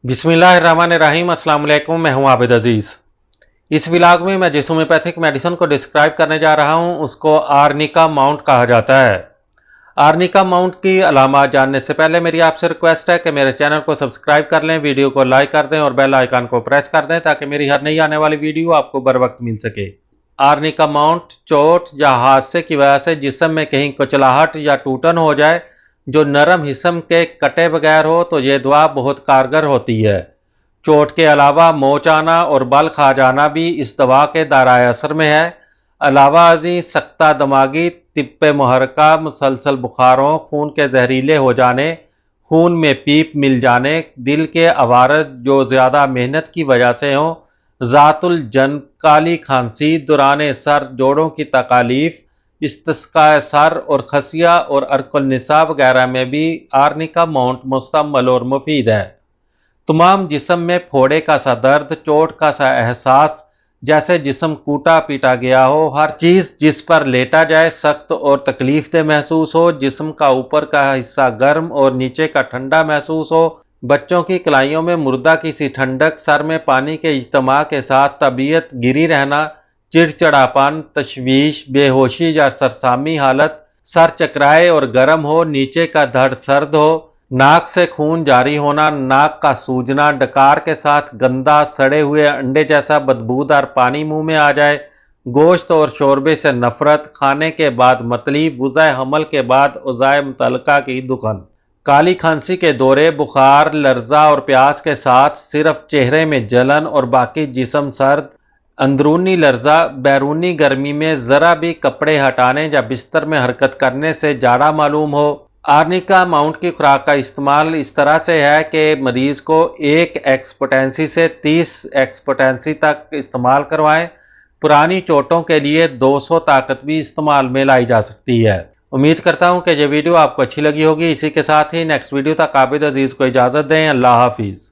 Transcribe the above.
बिस्मिल्लाहिर्रहमानिर्रहीम। अस्सलाम वालेकुम। मैं हूं आबिद अजीज़। इस व्लॉग में मैं जिस होम्योपैथिक मेडिसिन को डिस्क्राइब करने जा रहा हूं उसको आर्निका माउंट कहा जाता है। आर्निका माउंट की अलामात जानने से पहले मेरी आपसे रिक्वेस्ट है कि मेरे चैनल को सब्सक्राइब कर लें, वीडियो को लाइक कर दें और बेल आइकन को प्रेस कर दें ताकि मेरी हर नई आने वाली वीडियो आपको बर वक्त मिल सके। आर्निका माउंट चोट या हादसे की वजह से जिस्म में कहीं कुचलाहट या टूटन हो जाए, जो नरम जिस्म के कटे बगैर हो, तो ये दवा बहुत कारगर होती है। चोट के अलावा मोच आना और बल खा जाना भी इस दवा के दायरे असर में है। अलावा अजी सख्ता दिमागी, तिब्बे मुहर्रका, मुसलसल बुखारों, खून के जहरीले हो जाने, खून में पीप मिल जाने, दिल के अवारज जो ज़्यादा मेहनत की वजह से हों, ज़ातुल जन, काली खांसी, दुराने सर, जोड़ों की तकालीफ, इस्तिस्काए सर और खसिया और अर्कुल निसा वगैरह में भी आर्निका माउंट मुस्तमल और मुफीद है। तमाम जिस्म में फोड़े का सा दर्द, चोट का सा एहसास, जैसे जिस्म कूटा पीटा गया हो, हर चीज़ जिस पर लेटा जाए सख्त और तकलीफदेह महसूस हो, जिस्म का ऊपर का हिस्सा गर्म और नीचे का ठंडा महसूस हो, बच्चों की कलाइयों में मुर्दा की सी ठंडक, सर में पानी के इज्तिमा के साथ तबीयत गिरी रहना, चिड़चिड़ापन, तशवीश, बेहोशी या सरसामी हालत, सर चकराए और गर्म हो, नीचे का धड़ सर्द हो, नाक से खून जारी होना, नाक का सूजना, डकार के साथ गंदा सड़े हुए अंडे जैसा बदबूदार पानी मुंह में आ जाए, गोश्त और शोरबे से नफरत, खाने के बाद मतली, वुज़ाए हमल के बाद औज़ाए मुतल्लका की दुखन, काली खांसी के दौरे, बुखार, लर्जा और प्यास के साथ सिर्फ चेहरे में जलन और बाकी जिस्म सर्द, अंदरूनी लर्जा, बैरूनी गर्मी में ज़रा भी कपड़े हटाने या बिस्तर में हरकत करने से जाड़ा मालूम हो। आर्निका माउंट की खुराक का इस्तेमाल इस तरह से है कि मरीज़ को 1 एक्सपोटेंसी से 30 एक्सपोटेंसी तक इस्तेमाल करवाएं। पुरानी चोटों के लिए 200 ताकत भी इस्तेमाल में लाई जा सकती है। उम्मीद करता हूं कि ये वीडियो आपको अच्छी लगी होगी। इसी के साथ ही नेक्स्ट वीडियो तक आबिद अजीज़ को इजाज़त दें। अल्लाह हाफिज़।